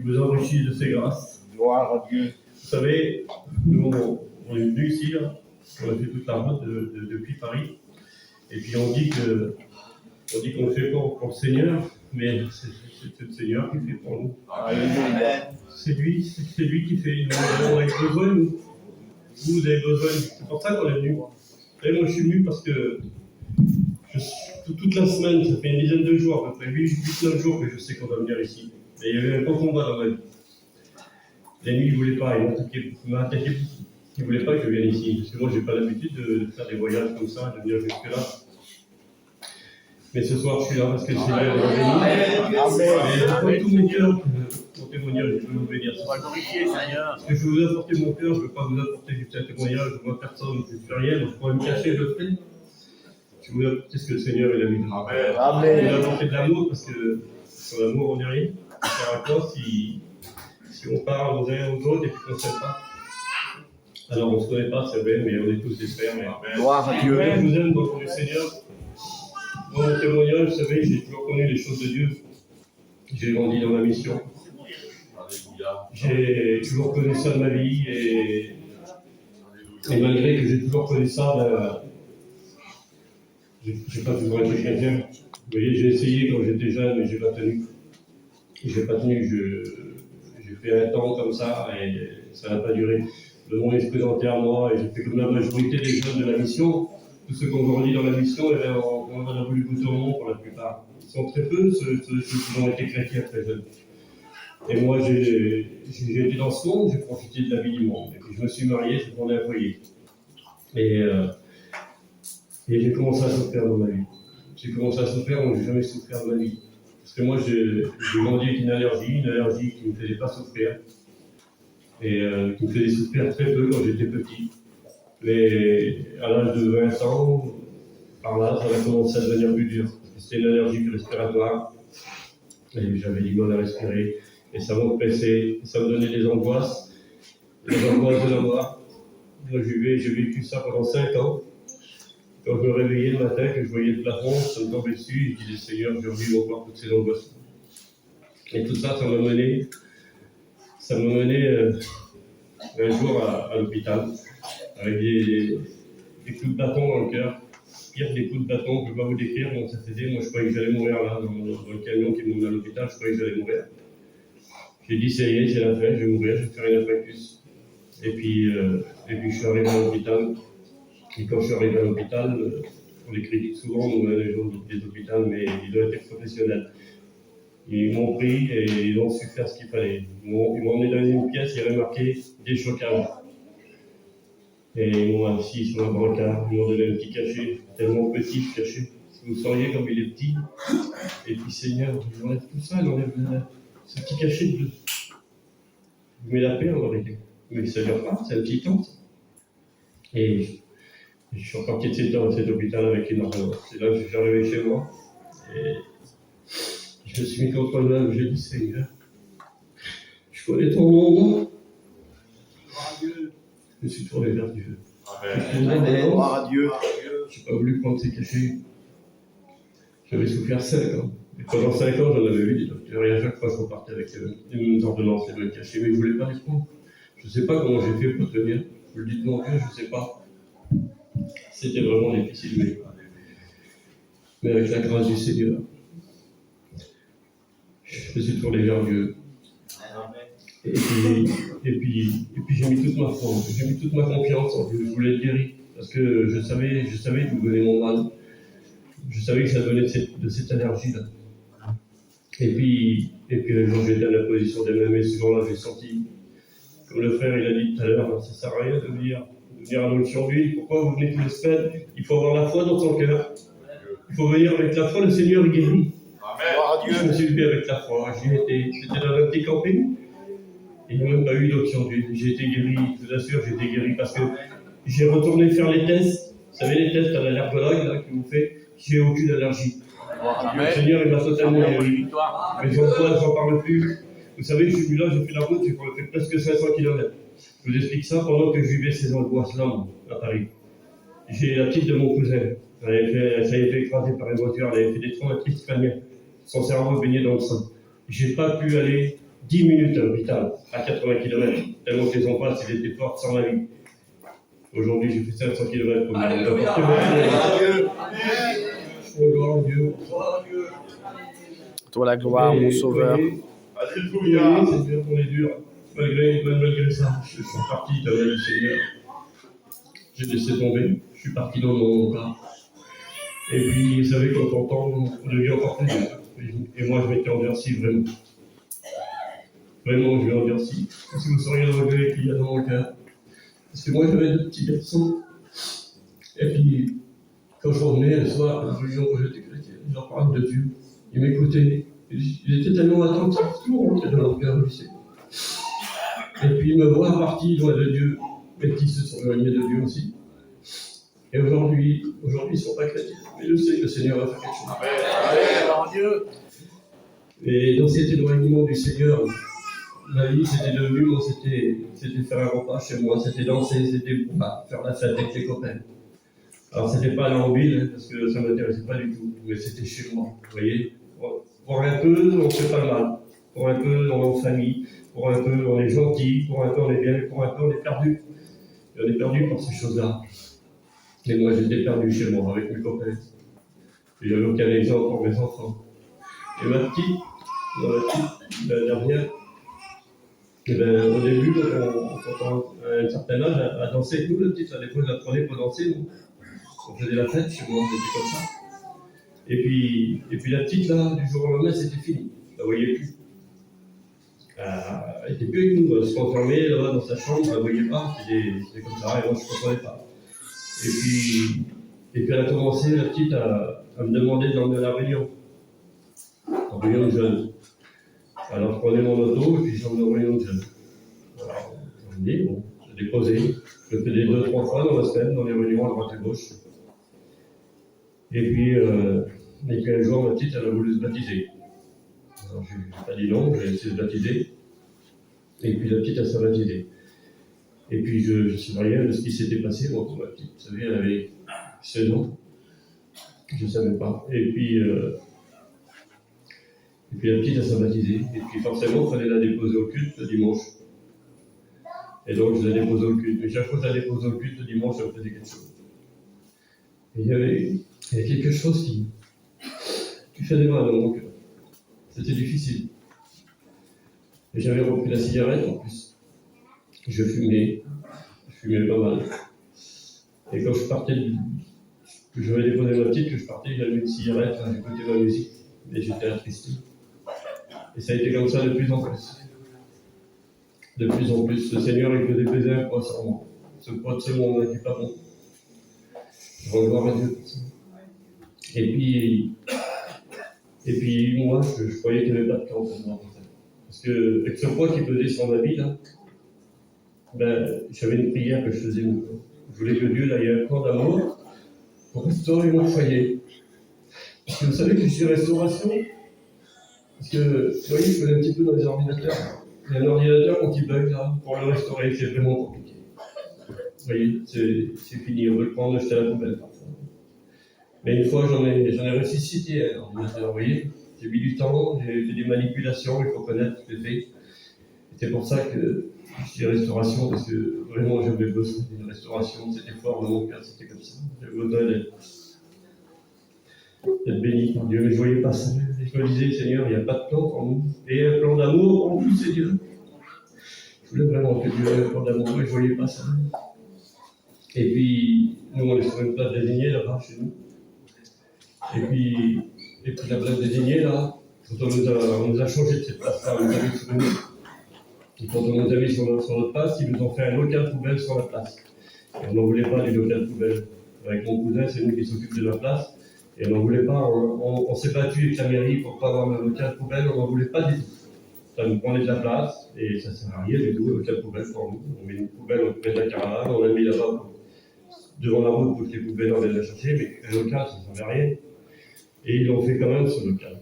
vous enrichisse de ses grâces. Gloire à Dieu. Vous savez, nous, on est venus ici, là, on a fait toute la route depuis Paris, et puis on dit qu'on ne fait pas pour le Seigneur, mais c'est le Seigneur qui fait pour nous. Alléluia. C'est lui qui fait. Nous avons besoin, nous. Vous avez besoin. C'est pour ça qu'on est venu. Et moi, je suis venu parce que toute la semaine, ça fait une dizaine de jours, à peu près 8-9 jours que je sais qu'on va venir ici. Et il y avait un grand combat dans ma vie. L'ennemi ne voulait pas, il m'a attaqué beaucoup. Il ne voulait pas que je vienne ici, parce que moi, je n'ai pas l'habitude de faire des voyages comme ça, de venir jusque-là. Mais ce soir, je suis là parce que le Seigneur m'a béni. Et après tout mon cœur, mon témoignage, je veux vous bénir. Parce que je veux vous apporter mon cœur, je ne veux pas vous apporter juste un témoignage, je vois personne, je ne fais rien, donc je pourrais me cacher, je le fais. Je veux vous apporter ce que le Seigneur il a mis. Amen. Je veux vous apporter de l'amour, parce que sans l'amour, on n'est rien. Faire un corps, si on parle aux uns aux autres et puis qu'on ne s'aime pas. Alors on ne se connaît pas, c'est vrai, mais on est tous des frères. Gloire à Dieu. Je vous aime dans le Seigneur. Dans mon témoignage, vous savez, j'ai toujours connu les choses de Dieu. J'ai grandi dans ma mission. J'ai toujours connu ça de ma vie et malgré que j'ai toujours connu ça, j'ai pas toujours été chrétien. Vous voyez, j'ai essayé quand j'étais jeune, mais j'ai pas tenu. J'ai pas tenu, j'ai fait un temps comme ça et ça n'a pas duré. Le monde est présenté à moi et j'ai fait comme la majorité des jeunes de la mission. Tous ceux qui ont grandi dans la mission, on a voulu goûter au monde pour la plupart. Ils sont très peu, ceux qui ont été chrétiens très jeunes. Et moi, j'ai été dans ce monde, j'ai profité de la vie du monde. Et puis je me suis marié, j'ai fondé un foyer. Et j'ai commencé à souffrir dans ma vie. J'ai commencé à souffrir, donc j'ai jamais souffert de ma vie. Parce que moi, j'ai grandi avec une allergie qui ne me faisait pas souffrir. Et qui me faisait souffrir très peu quand j'étais petit. Mais à l'âge de 20 ans, par là, ça a commencé à devenir plus dur. C'était une allergie respiratoire. Et j'avais du mal à respirer. Et ça m'oppressait. Ça me donnait des angoisses. Les angoisses de la mort. Moi, j'ai vécu ça pendant 5 ans. Quand je me réveillais le matin, que je voyais le plafond, ça me tombait dessus. Je disais, Seigneur, je revis encore toutes ces angoisses. Et tout ça, ça m'a mené un jour à l'hôpital. Avec des coups de bâton dans le cœur, pire des coups de bâton, je ne peux pas vous décrire comment ça faisait. Moi, je croyais que j'allais mourir là, dans le camion qui m'emmenait à l'hôpital, je croyais que j'allais mourir. J'ai dit, ça y est, c'est la fin, je vais mourir, je vais faire une infarctus. Et puis je suis arrivé à l'hôpital. Et quand je suis arrivé à l'hôpital, on les critique souvent, nous, les gens des hôpitaux, mais ils doivent être professionnels. Ils m'ont pris et ils ont su faire ce qu'il fallait. Ils m'ont emmené dans une pièce, il y avait marqué déchocage. Et ils m'ont assis sur un brancard, ils m'ont donné un petit cachet, tellement petit ce cachet. Si vous sauriez comme il est petit. Et puis Seigneur, il enlève tout ça, il enlève ce petit cachet de bleu. Il met la paix en vérité. Mais ça ne dure pas, c'est un petit temps. Et je suis reparti de cet hôpital avec une ordonnance. C'est là que je suis arrivé chez moi. Et je me suis mis contre moi-même, j'ai dit Seigneur, je connais ton nom. Je me suis tourné vers Dieu. Gloire à Dieu. Je n'ai pas voulu prendre ces cachets. J'avais souffert 5 ans. Et pendant 5 ans, j'en avais vu des docteurs. Et à chaque fois, je repartais avec les mêmes ordonnances, les mêmes cachets. Mais je ne voulais pas les prendre. Je ne sais pas comment j'ai fait pour tenir. Je le dis de mon Dieu, je ne sais pas. C'était vraiment difficile. Mais avec la grâce du Seigneur, je me suis tourné vers Dieu. Et puis j'ai mis toute ma foi, j'ai mis toute ma confiance en Dieu. Je voulais être guéri parce que je savais d'où venait mon mal. Je savais que ça venait de cette allergie-là. Et puis le jour où j'étais à la position des mêmes, et ce jour-là, j'ai senti, comme le frère il a dit tout à l'heure, ça ne sert à rien de venir à l'Onction-Ville. Pourquoi vous venez tous les semaines? Il faut avoir la foi dans son cœur. Il faut venir avec la foi, le Seigneur est guéri. Amen. Je me suis levé avec la foi. J'étais dans un petit camping. Il n'y a même pas eu d'option d'huile. J'ai été guéri, je vous assure, j'ai été guéri parce que j'ai retourné faire les tests. Vous savez, les tests à l'allergologue là, qui vous fait, j'ai aucune allergie. Le Seigneur, il m'a totalement guéri. Mais j'en parle plus. Vous savez, je suis venu là, j'ai fait la route, j'ai fait presque 500 km. Je vous explique ça pendant que je vivais ces angoisses-là à Paris. J'ai la petite de mon cousin. Ça avait été écrasé par une voiture, elle avait fait des traumatismes crâniens. Son cerveau baignait dans le sang. J'ai pas pu aller 10 minutes à l'hôpital, à 80 km, tellement que les angoisses, ils étaient fortes sans la vie. Aujourd'hui, j'ai fait 500 km comme Alléluia. Gloire à Dieu. Toi la gloire, mon sauveur. Alléluia. Seigneur, on est dur. Malgré ça, je suis parti de la vie du Seigneur. J'ai laissé tomber. Je suis parti dans mon cas. Et puis, vous savez, quand on entend, on devient encore plus dur. Et moi, je m'étais endurci vraiment. Vraiment, je vais endurci. Parce que vous sauriez le regret qu'il y a dans mon cœur. Parce que moi, j'avais deux petits garçons. Et puis, quand je revenais le soir à la religion, quand j'étais chrétien, je leur parlais de Dieu. Ils m'écoutaient. Ils étaient tellement attentifs, tout rentrait dans leur cœur, je sais. Et puis, ils me voient parti loin de Dieu. Mes petits se sont éloignés de Dieu aussi. Et aujourd'hui, ils ne sont pas chrétiens. Mais je sais que le Seigneur va faire quelque chose. Dieu. Et dans cet éloignement du Seigneur, ma vie, c'était devenu, moi, c'était faire un repas chez moi, c'était danser, c'était faire la fête avec les copains. Alors, c'était pas aller en ville, parce que ça ne m'intéressait pas du tout, mais c'était chez moi, vous voyez. Pour un peu, on ne fait pas le mal. Pour un peu, on est en famille. Pour un peu, on est gentil. Pour un peu, on est bien. Pour un peu, on est perdu. Et on est perdu par ces choses-là. Et moi, j'étais perdu chez moi, avec mes copains. Et j'avais aucun exemple pour mes enfants. Et ma petite, la dernière, et ben, au début, quand on a un certain âge, à danser avec nous, la petite, des fois, je la prenais pour danser. On faisait la fête chez moi, c'était comme ça. Et puis la petite, là, du jour au lendemain, c'était fini. Je ne la voyais plus. Elle n'était plus avec nous. Elle se renfermait là-bas dans sa chambre, je ne la voyais pas. C'était comme ça, et moi, je ne comprenais pas. Et puis elle a commencé, la petite, à me demander de l'emmener à la réunion. En réunion de jeunes. Alors je prenais mon auto, et puis je l'emmenais en réunion de jeunes. Alors, je me dis, bon, j'ai déposé. Je le faisais 2-3 fois dans la semaine, dans les réunions à droite et gauche. Et puis un jour, ma petite, elle a voulu se baptiser. Alors, je n'ai pas dit non, j'ai essayé de se baptiser. Et puis la petite, elle s'est baptisée. Et puis je ne sais rien de ce qui s'était passé. Bon, pour ma petite, vous savez, elle avait 16 ans. Je ne savais pas. Et puis la petite, elle s'est baptisée. Et puis forcément, il fallait la déposer au culte le dimanche. Et donc, je la déposais au culte. Mais chaque fois que je la déposais au culte le dimanche, ça me faisait quelque chose. Et il y avait quelque chose qui faisait mal dans mon cœur. C'était difficile. Et j'avais repris la cigarette en plus. Je fumais pas mal. Et quand je partais, que je vais déposer ma petite, que je partais, j'avais une cigarette, j'écoutais ma musique, et j'étais attristé. Et ça a été comme ça de plus en plus. De plus en plus, le Seigneur, il faisait peser un poids sur moi. Ce poids de ce monde qui n'est pas bon. Je rends gloire à Dieu pour ça. Et puis moi, je croyais qu'il n'y avait pas de temps pour moi. Parce que, avec ce poids qui pesait sur ma vie, là, ben, j'avais une prière que je faisais. Je voulais que Dieu, là, il y ait un plan d'amour pour restaurer mon foyer. Parce que vous savez que je suis restauration. Parce que, vous voyez, je connais un petit peu dans les ordinateurs. Il y a un ordinateur, quand il bug, là, pour le restaurer, c'est vraiment compliqué. Vous voyez, c'est fini, on veut le prendre, jeter à la poubelle parfois. Mais une fois, j'en ai ressuscité un ordinateur, vous voyez. J'ai mis du temps, j'ai fait des manipulations, il faut connaître ce que j'ai fait. C'est pour ça que je dis restauration, parce que vraiment j'avais besoin d'une restauration, c'était fort dans mon cœur, c'était comme ça. J'avais besoin d'être béni par Dieu, mais je ne voyais pas ça. Je me disais, Seigneur, il n'y a pas de plan pour nous. Et un plan d'amour pour nous, c'est Dieu. Je voulais vraiment que Dieu ait un plan d'amour, mais je ne voyais pas ça. Et puis, nous, on est sur une place désignée là-bas, chez nous. Et puis la place désignée, là, quand on nous a changé de cette place-là, on nous a mis sur une autre. Et quand on nous a mis sur notre place, ils nous ont fait un local poubelle sur la place. Et on n'en voulait pas du local poubelle. Avec mon cousin, c'est nous qui s'occupe de la place. Et on n'en voulait pas. On s'est battu avec la mairie pour ne pas avoir le local poubelle. On n'en voulait pas du tout. Ça nous prenait de la place et ça ne sert à rien du tout, le local poubelle pour nous. On met une poubelle, on met de la caravane, on l'a mis là-bas devant la route pour que les poubelles, on vienne la chercher. Mais un local, ça ne servait à rien. Et ils l'ont fait quand même, ce local.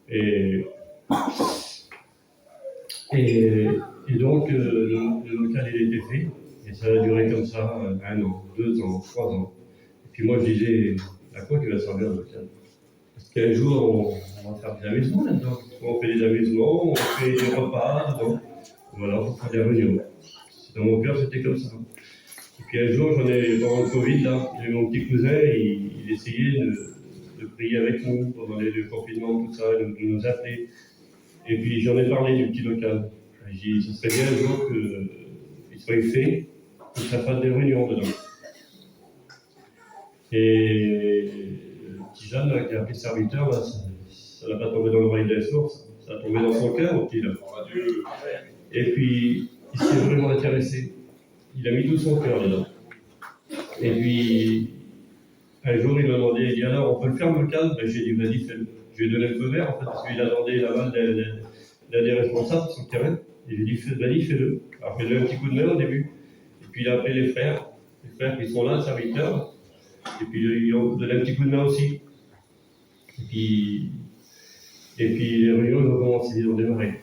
Et donc, le local, il a été fait. Et ça a duré comme ça 1 an, 2 ans, 3 ans. Et puis moi, je disais, à quoi tu vas servir le local? Parce qu'un jour, on va faire de la maison là-dedans. on fait des amusements, on fait des repas, donc voilà, on fait des réunions. Dans mon cœur, c'était comme ça. Et puis un jour, pendant le Covid, là, il y avait mon petit cousin, il essayait de prier avec nous pendant le confinement, tout ça, de nous appeler. Et puis j'en ai parlé du petit local. J'ai dit, ce serait bien un jour qu'il soit fait, que ça fasse des réunions dedans. Et le petit Jeanne là, qui a appelé serviteur, là, ça n'a pas tombé dans l'oreille d'un sourd, ça a tombé dans son cœur, au petit là. Et puis, il s'est vraiment intéressé. Il a mis tout son cœur dedans. Et puis, un jour, il m'a demandé, il dit alors, on peut le faire le local? Ben, j'ai dit, vas-y, fais-le. Je lui ai donné le feu vert, en fait, parce qu'il attendait l'aval d'un des responsables sur le terrain. Et je lui ai dit, vas-y, fais-le. Alors, fais-le un petit coup de main au début. Et puis, il a appelé les frères qui sont là, serviteurs. Et puis, ils ont donné un petit coup de main aussi. Et puis les réunions, ils ont commencé, ils ont démarré.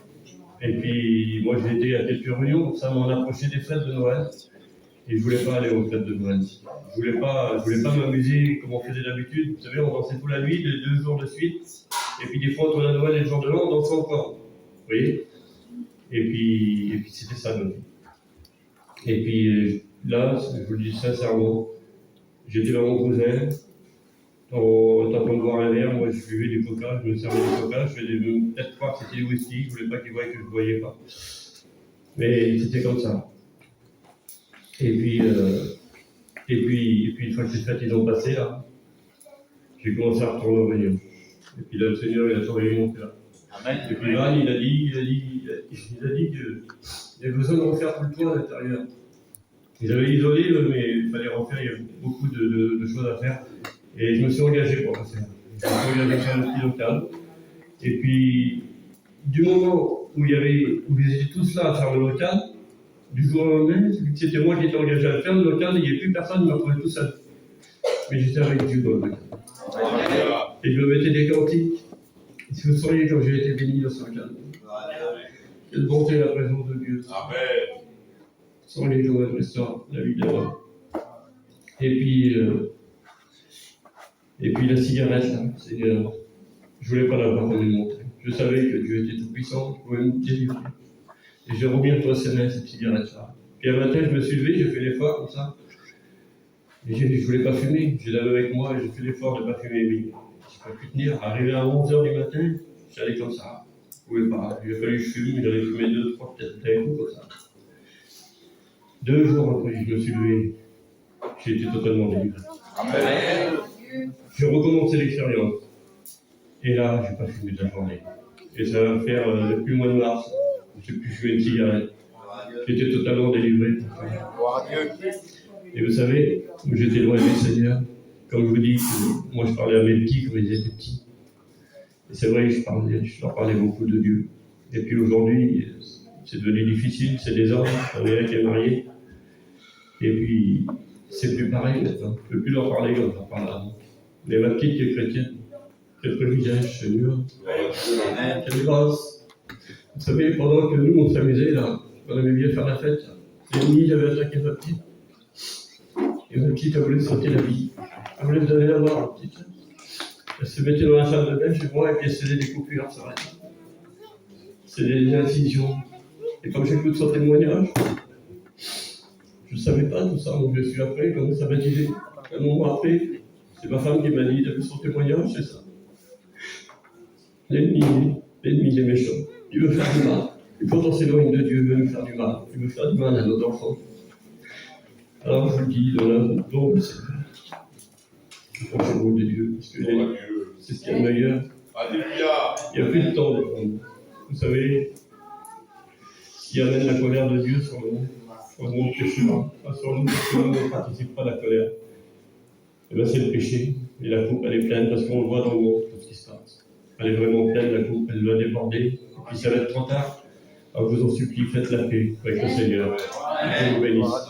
Et puis, moi, j'ai été à quelques réunions, ça m'en approchait des fêtes de Noël. Et je voulais pas aller aux fêtes de Noël. Je voulais pas m'amuser comme on faisait d'habitude. Vous savez, on dansait toute la nuit, 2 jours de suite. Et puis, des fois, entre la Noël et le jour de l'an, on dansait encore. Vous voyez? Et puis c'était ça, notre vie. Et puis, là, je vous le dis sincèrement, j'étais dans mon cousin, on était en train de boire un verre, moi je buvais du coca, je me servais du coca, je faisais peut-être croire que c'était du whisky, je voulais pas qu'ils voient que je ne voyais pas. Mais c'était comme ça. Et puis une fois que ces fêtes ils ont passé, là, j'ai commencé à retourner aux réunions. Et puis là, le Seigneur, il a tout remonté là. Amen. Et puis là, il a dit qu'il y a besoin de refaire tout le toit à l'intérieur. Ils avaient isolé, mais il fallait refaire, il y avait beaucoup de choses à faire. Et je me suis engagé pour le faire. Je me suis engagé sur le petit local. Et puis, du moment où ils étaient tous là à faire le local, du jour au lendemain, c'était moi qui étais engagé à le faire, le local, il n'y avait plus personne, il m'a trouvé tout seul. Mais j'étais avec Dieu dans le local. Et je me mettais des cantiques. Si vous sauriez quand j'ai été béni dans ce local. Quelle bonté la présence de Dieu. Amen. Sans les jours de restaure la vie de l'homme. Et puis la cigarette, là, je voulais pas l'avoir comme une montre. Je savais que Dieu était tout puissant, je pouvais me délivrer. Et j'ai remis entre ses mains cette cigarette-là. Puis un matin, je me suis levé, j'ai fait l'effort comme ça. Et je voulais pas fumer. J'ai l'avais avec moi et j'ai fait l'effort de ne pas fumer. Mais je ne pouvais plus tenir. Arrivé à 11h du matin, j'allais comme ça. Je ne pouvais pas. Il a fallu que je fume, j'allais fumer 2, 3, peut-être d'un coup comme ça. 2 jours après, je me suis levé. J'ai été totalement délivré. Amen. J'ai recommencé l'expérience. Et là, je n'ai pas fumé de la journée. Et ça va faire depuis le mois de mars, je n'ai plus fumé une cigarette. J'étais totalement délivré. Et vous savez, j'étais loin du Seigneur. Comme je vous dis, moi je parlais à mes petits quand ils étaient petits. Et c'est vrai que je leur parlais beaucoup de Dieu. Et puis aujourd'hui, c'est devenu difficile, c'est des hommes, j'en ai un qui est marié. Et puis, c'est plus pareil maintenant. Je ne peux plus leur parler comme je leur parlais avant. Mais ma petite qui est chrétienne, quel privilège, Seigneur. Quelle grâce. Vous savez, pendant que nous, on s'amusait, là, on aimait bien faire la fête, l'ennemi avait attaqué ma petite. Et ma petite, elle voulait sauter la vie. Elle voulait me donner la mort, ma petite. Elle se mettait dans la salle de bain chez moi et puis elle se faisait des coupures, ça arrête. C'est des incisions. Et comme j'écoute son témoignage, je ne savais pas tout ça, donc je suis après, comme ça m'a dit, un moment après, c'est ma femme qui m'a dit, t'as vu son témoignage, c'est ça. L'ennemi est méchant. Il veut faire du mal. Et quand on s'éloigne de Dieu, il veut nous faire du mal. Il veut faire du mal à nos enfants. Alors je vous le dis, dans la don du Seigneur, approchez-vous de Dieu, parce que c'est ce qu'il y a de meilleur. Alléluia. Il n'y a plus de temps de prendre. Vous savez, ce qui amène la colère de Dieu sur le monde pécheur, pas sur nous, parce que nous ne participons pas à la colère. Et bien c'est le péché. Et la coupe, elle est pleine, parce qu'on le voit dans le monde, tout ce qui se passe. Elle est vraiment pleine, la coupe, elle doit déborder. Et puis ça va être trop tard. Alors je vous en supplie, faites la paix avec le Seigneur. Dieu vous bénisse.